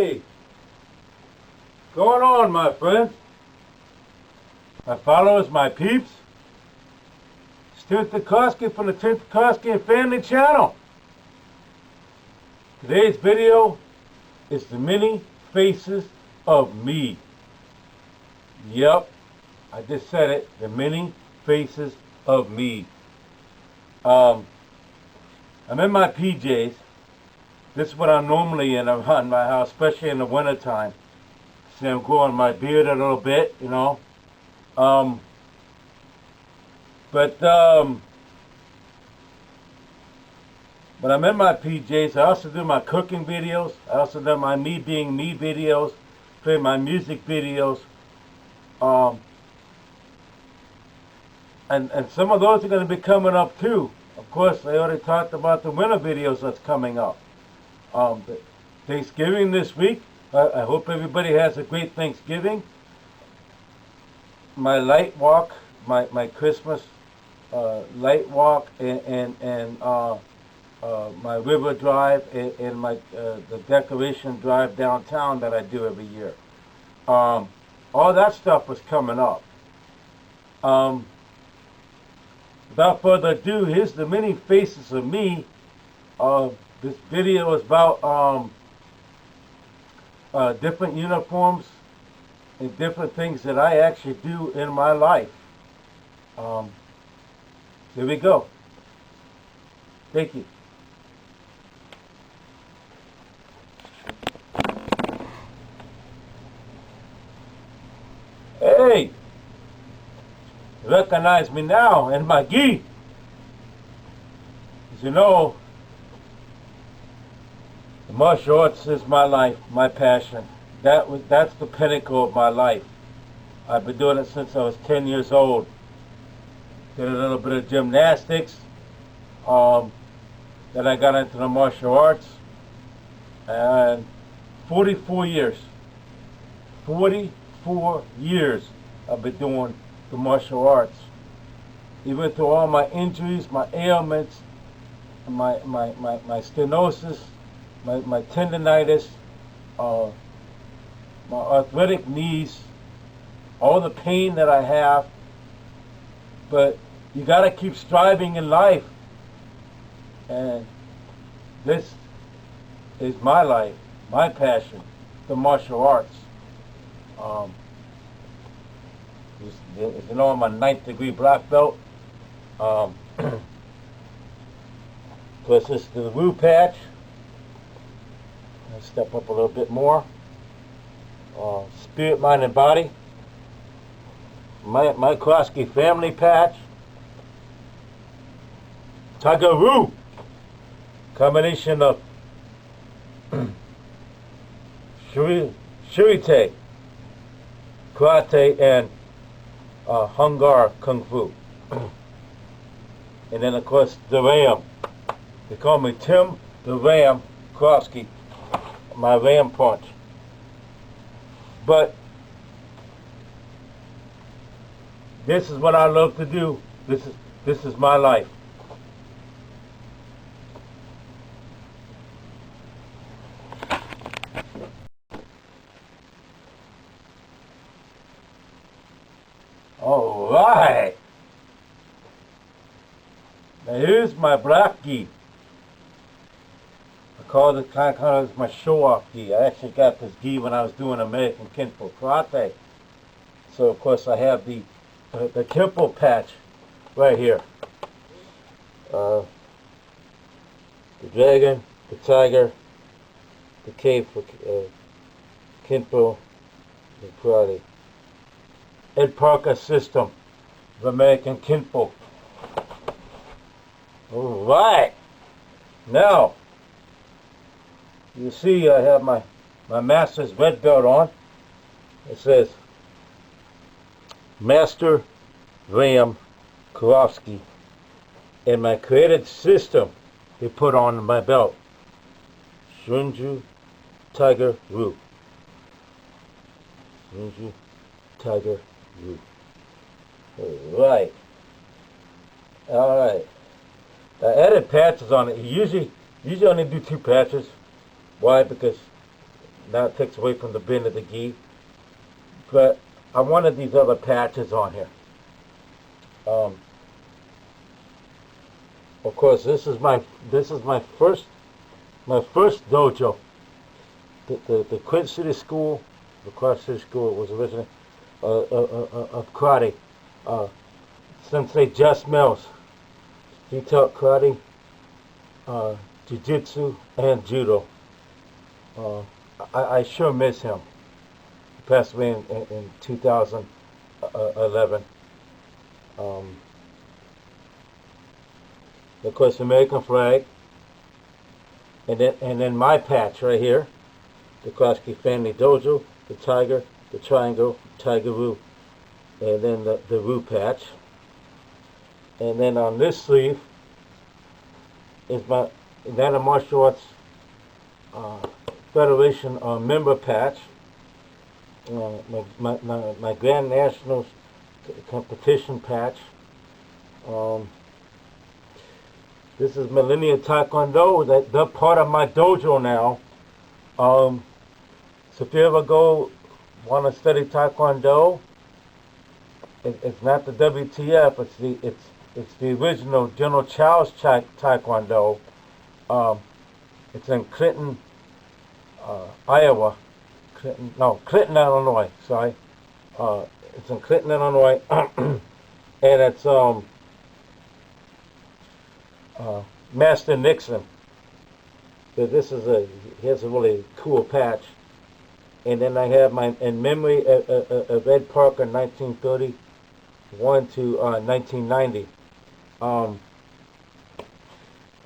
Hey, going on, my friends, my followers, my peeps. Stuart Tukoski from the Tukoski and Family Channel. Today's video is the many faces of me. Yep, I just said it, the many faces of me. I'm in my PJs. This is what I'm normally in around my house, especially in the wintertime. See, I'm growing my beard a little bit, you know. But I'm in my PJs. I also do my cooking videos. I also do my me being me videos, play my music videos. And some of those are going to be coming up too. Of course, I already talked about the winter videos that's coming up. Thanksgiving this week. I hope everybody has a great Thanksgiving. My light walk, my Christmas light walk, and my river drive, and my the decoration drive downtown that I do every year. All that stuff was coming up. Without further ado, here's the many faces of me. This video is about different uniforms and different things that I actually do in my life. Here we go. Thank you. Hey! You recognize me now in my gi. As you know, the martial arts is my life, my passion. That's the pinnacle of my life. I've been doing it since I was 10 years old. Did a little bit of gymnastics. Then I got into the martial arts. And 44 years. 44 years I've been doing the martial arts. Even through all my injuries, my ailments, my stenosis, my tendonitis, my arthritic knees, all the pain that I have. But you got to keep striving in life. And this is my life, my passion, the martial arts. As you know, I'm a 9th degree black belt. Plus, this is the Woo patch. Let's step up a little bit more. Spirit, mind, and body. My Kroski family patch. Tiger Woo. Combination of shurite, karate, and Hungar Kung Fu. And then, of course, the Ram. They call me Tim the Ram Kroski. My Ram punch. But this is what I love to do. This is my life. All right. Now here's my black gi. I call it kind of my show-off gi. I actually got this gi when I was doing American Kenpo Karate. So of course I have the Kenpo patch right here. The dragon, the tiger, the cave for Kenpo and Karate. Ed Parker system of American Kenpo. All right. Now, you see I have my master's red belt on. It says Master Ram Kroski. And my created system they put on my belt. Shunju Tiger Wu. Shunju Tiger Wu. Alright. Alright. I added patches on it. Usually only do 2 patches. Why? Because Now it takes away from the bin of the gi. But I wanted these other patches on here. Of course, this is my first dojo. The Quid City School, the Quad City School was originally of karate. Sensei Just Mills. He taught karate, jiu-jitsu, and judo. I sure miss him. He passed away in 2011. Of course, American flag, and then my patch right here, the Krosky Family Dojo, the tiger, the triangle, tiger-roo, and then the roo patch. And then on this sleeve is my United Martial Arts Federation member patch, my Grand Nationals competition patch. This is Millennium Taekwondo. They're part of my dojo now. So if you ever want to study Taekwondo, it's not the WTF. It's the original General Chow's Taekwondo. It's in Clinton, Iowa. Clinton, Illinois. Sorry. It's in Clinton, Illinois, and it's Master Nixon. So he has a really cool patch. And then I have my in memory of Ed Parker, 1931 to 1990.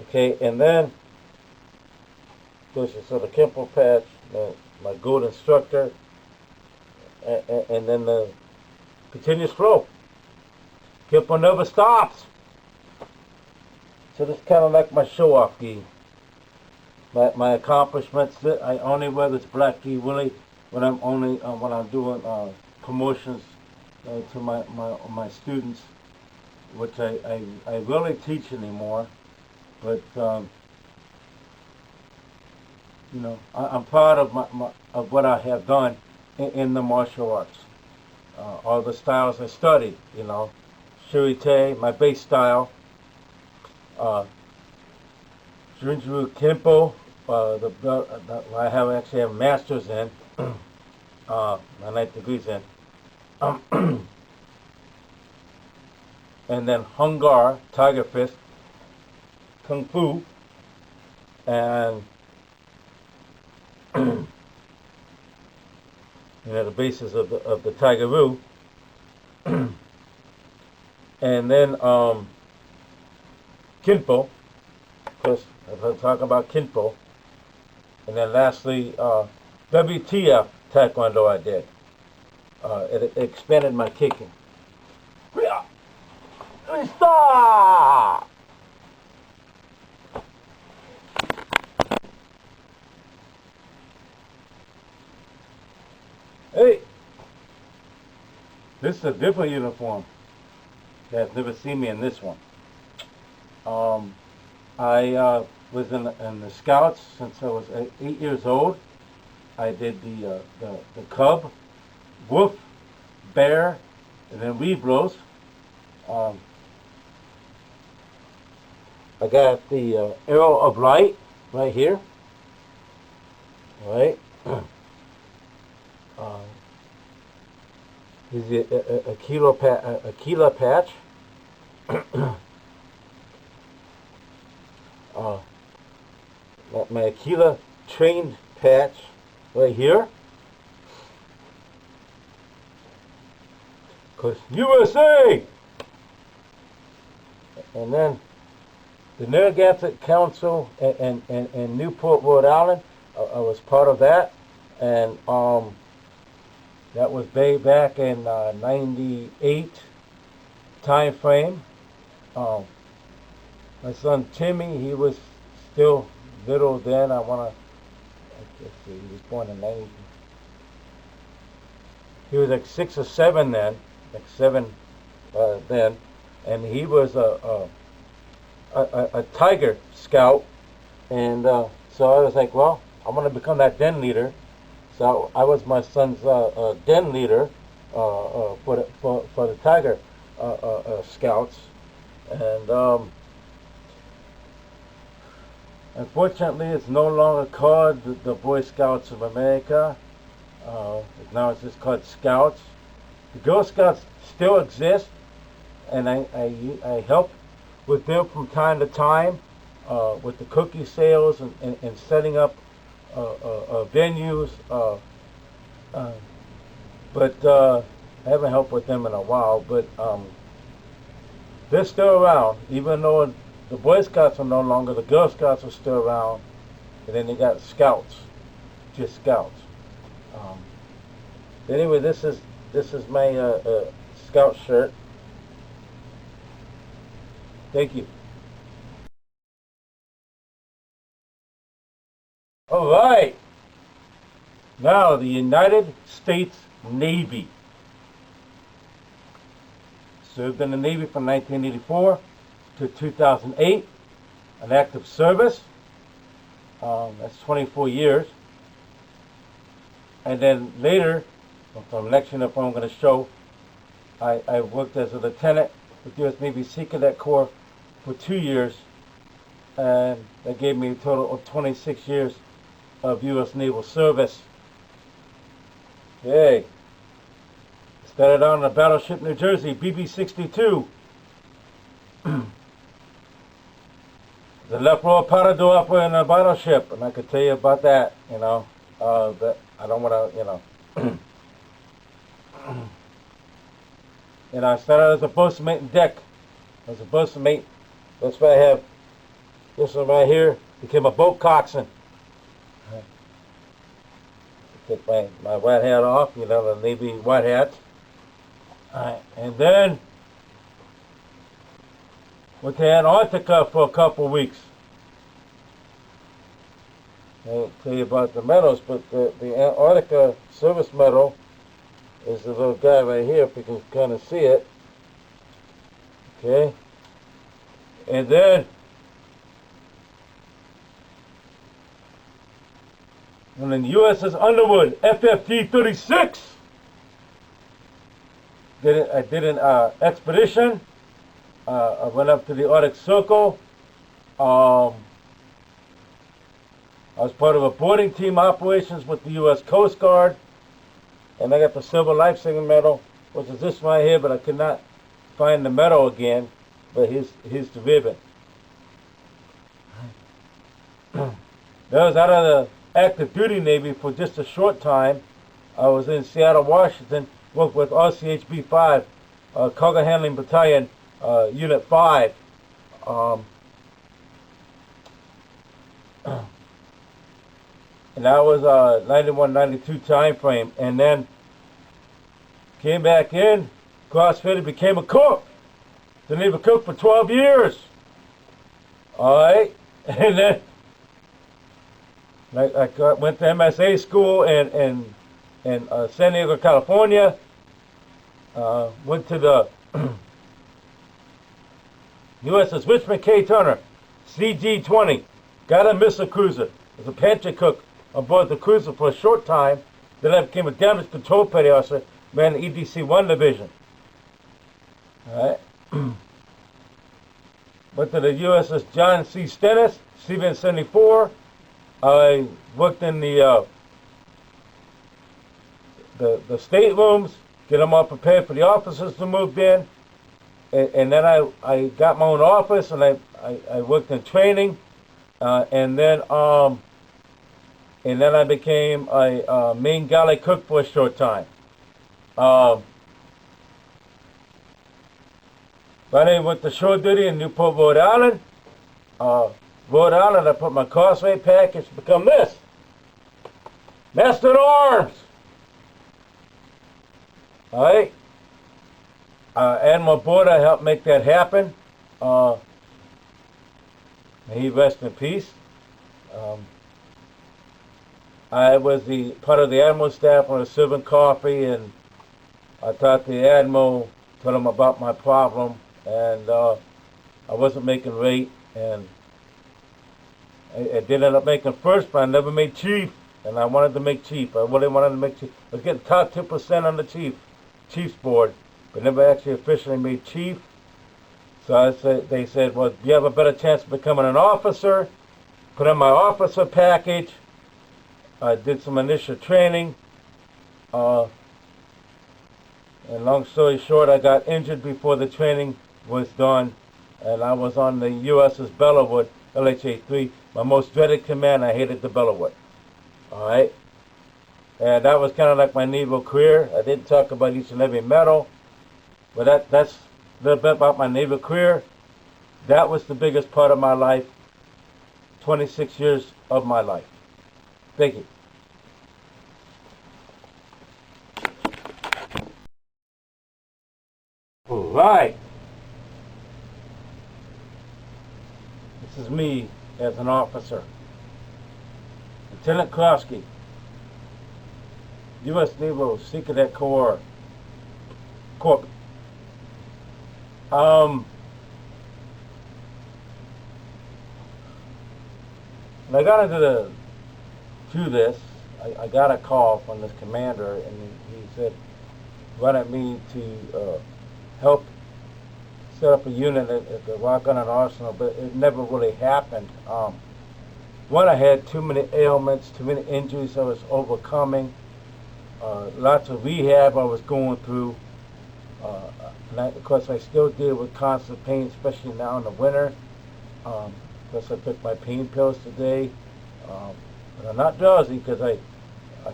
Okay, and then so the Kempo patch, my gold instructor, and then the continuous flow. Kempo never stops. So this is kind of like my show-off gi. My accomplishments. I only wear this black gi really when I'm doing promotions to my students, which I rarely teach anymore. But I'm proud of of what I have done in the martial arts. All the styles I studied. Shurite, my base style. Junjuru Kempo, I actually have masters in, my 9th degrees in. And then Hungar, Tiger Fist, Kung Fu, and the basis of the Tiger-Roo. And then Kinpo, of course, I'm talking about Kinpo. And then lastly, WTF Taekwondo I did. It expanded my kicking. Stop! Hey! This is a different uniform. You guys never seen me in this one. I was in the Scouts since I was 8 years old. I did the cub, wolf, bear, and then rebros. I got the arrow of light right here. All right. Here's the Aquila patch. My Aquila trained patch right here. Cause USA. And then the Narragansett Council in Newport, Rhode Island. I was part of that, and that was way back in '98 time frame. My son Timmy, he was still little then. Let's see, he was born in '90. He was like 6 or 7 then, then, and he was a Tiger Scout, and so I was like, well, I'm going to become that den leader, So I was my son's den leader for the Tiger Scouts, and unfortunately, it's no longer called the Boy Scouts of America. Now it's just called Scouts. The Girl Scouts still exist, and I help with them from time to time with the cookie sales and setting up venues. But I haven't helped with them in a while. But they're still around, even though the Boy Scouts are no longer. The Girl Scouts are still around, and then they got Scouts, just Scouts. Anyway, this is my Scout shirt. Thank you. All right. Now the United States Navy. Served in the Navy from 1984 to 2008. An active service. That's 24 years. And then later, from next year, if I'm going to show, I worked as a lieutenant with U.S. Navy Sea Cadet Corps for 2 years, and that gave me a total of 26 years of U.S. Naval service. Okay. Started on the battleship New Jersey, BB-62. The left row Parador up in a battleship, and I could tell you about that, you know. That I don't want to, you know. And I started as a boatswain in deck. As a boatswain, that's why I have this one right here. Became a boat coxswain. Take my white hat off, you know, the Navy white hat. Alright, and then went to Antarctica for a couple of weeks. I'll tell you about the medals, but the Antarctica service medal is the little guy right here, if you can kind of see it. Okay. And then and then the USS Underwood, FFG-36. I did an expedition. I went up to the Arctic Circle. I was part of a boarding team operations with the U.S. Coast Guard. And I got the Silver Life-Saving Medal, which is this right here, but I could not find the medal again. But here's the ribbon. That was out of the active duty Navy for just a short time. I was in Seattle, Washington, worked with RCHB 5, Cargo Handling Battalion, Unit 5. And that was 91, 92 time frame. And then came back in, crossfitted, became a cook. The Navy cook for 12 years. All right. And then I went to MSA school in San Diego, California. Went to the USS Richmond K. Turner, CG-20. Got a missile cruiser. Was a pantry cook on board the cruiser for a short time. Then I became a damage control petty officer, ran the EDC-1 division. All right. Went to the USS John C. Stennis, CVN-74. I worked in the staterooms, get them all prepared for the officers to move in. And then I got my own office, and I worked in training. And then I became a main galley cook for a short time. Then I went to shore duty in Newport, Rhode Island. Rhode Island, I put my causeway package to become this. Master at Arms. All right. Admiral Border helped make that happen. May he rest in peace. I was part of the Admiral staff when I was serving coffee, and I talked to the Admiral, told him about my problem, and I wasn't making rate, and I did end up making first, but I never made chief. and I wanted to make chief. I really wanted to make chief. I was getting top 2% on the chief's board, but never actually officially made chief. So they said, well, you have a better chance of becoming an officer. Put in my officer package. I did some initial training. And long story short, I got injured before the training was done. And I was on the USS Bellawood, LHA-3. My most dreaded command, I hated the Bellawood. All right? And that was kind of like my naval career. I didn't talk about each and every medal. But that's a little bit about my naval career. That was the biggest part of my life. 26 years of my life. Thank you. All right. This is me as an officer. Lieutenant Krosky, U.S. Naval Sea Cadet Corps. Corp. When I got into this, I got a call from this commander, and he said, wanted me to help set up a unit at the Rock Island Arsenal, but it never really happened. One, I had too many ailments, too many injuries I was overcoming, lots of rehab I was going through. And of course, I still deal with constant pain, especially now in the winter. Plus, I took my pain pills today. And I'm not drowsy because I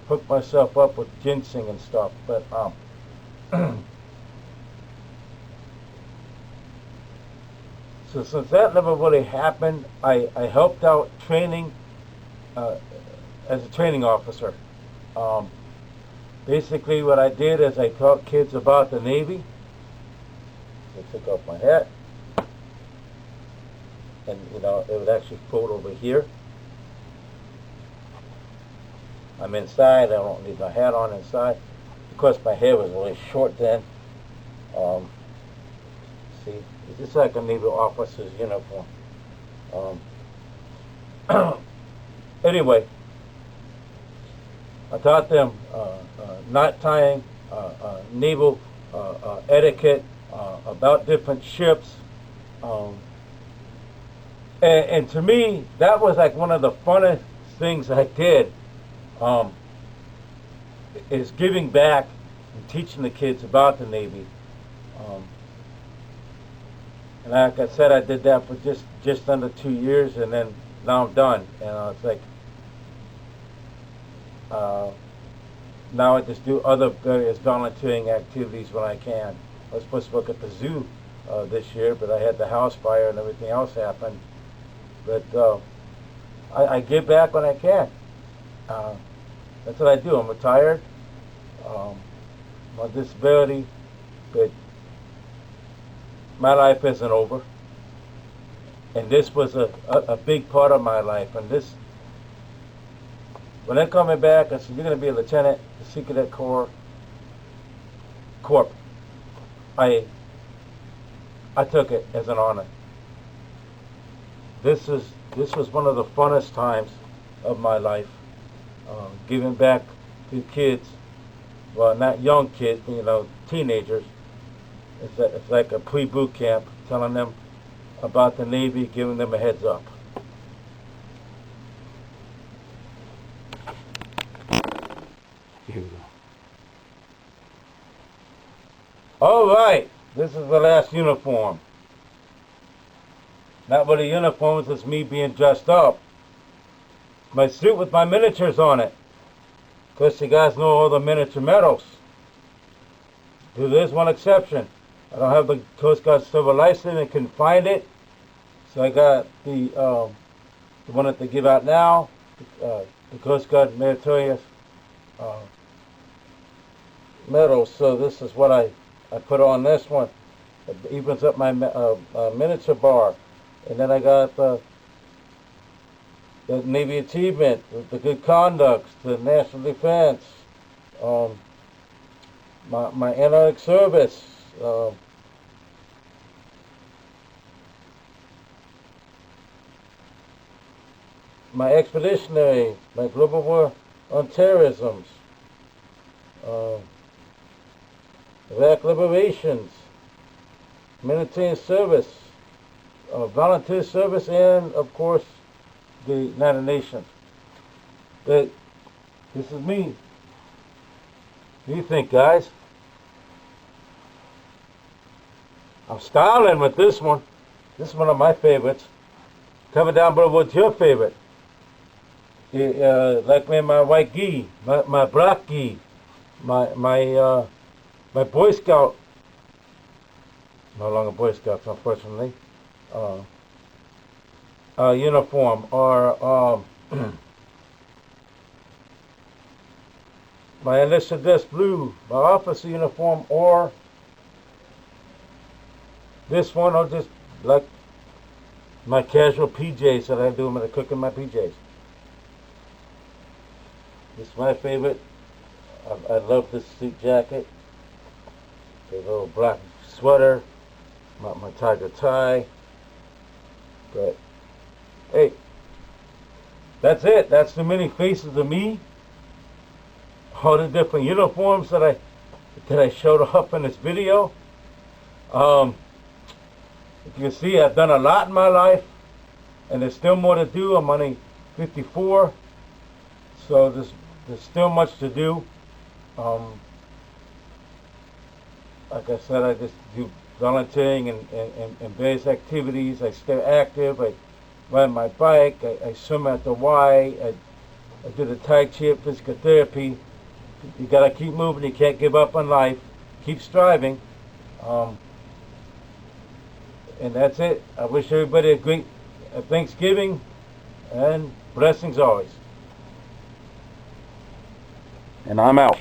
hooked myself up with ginseng and stuff. But so since that never really happened, I helped out training as a training officer. Basically, what I did is I taught kids about the Navy. I took off my hat, and it would actually fold over here. I'm inside. I don't need my hat on inside. Of course, my hair was really short then. See, it's just like a Navy officer's uniform. Anyway, I taught them knot tying, naval etiquette, about different ships. And to me, that was like one of the funnest things I did, is giving back and teaching the kids about the Navy. And like I said, I did that for just under 2 years, and then now I'm done. And it's like, now I just do other various volunteering activities when I can. I was supposed to work at the zoo this year, but I had the house fire and everything else happen. But I give back when I can. That's what I do. I'm retired. My disability, but my life isn't over. And this was a big part of my life. And this, when they're coming back, I said, you're going to be a lieutenant, the Sea Cadet Corps. I took it as an honor. This was one of the funnest times of my life, giving back to kids, well, not young kids, teenagers. It's like a pre-boot camp, telling them about the Navy, giving them a heads up. Here we go. All right, this is the last uniform. Not really uniforms, it's me being dressed up. My suit with my miniatures on it. Of course, you guys know all the miniature medals. There's one exception. I don't have the Coast Guard silver license and couldn't find it. So I got the one that they give out now, the Coast Guard meritorious medal. So this is what I put on this one. It evens up my miniature bar. And then I got the Navy Achievement, the Good Conduct, the National Defense, my Analytic Service, my Expeditionary, my Global War on terrorism, Iraq liberations, military service, volunteer service, and of course the United Nations. But this is me. What do you think, guys? I'm styling with this one. This is one of my favorites. Comment down below what's your favorite. Like me, my white gi, my black gi, my Boy Scout, no longer Boy Scouts, unfortunately, uniform, or my Enlisted dress blue, my officer uniform, or this one, or just like my casual PJs that I do when I cook in my PJs. This is my favorite. I love this suit jacket. The little black sweater, my tiger tie. But hey, that's it. That's the many faces of me. All the different uniforms that I showed up in this video. If you can see, I've done a lot in my life, and there's still more to do. I'm only 54, so there's still much to do. Like I said, I just do volunteering and various activities. I stay active. I ride my bike. I swim at the Y. I do the Tai Chi, physical therapy. You gotta keep moving. You can't give up on life. Keep striving. And that's it. I wish everybody a great Thanksgiving and blessings always. And I'm out.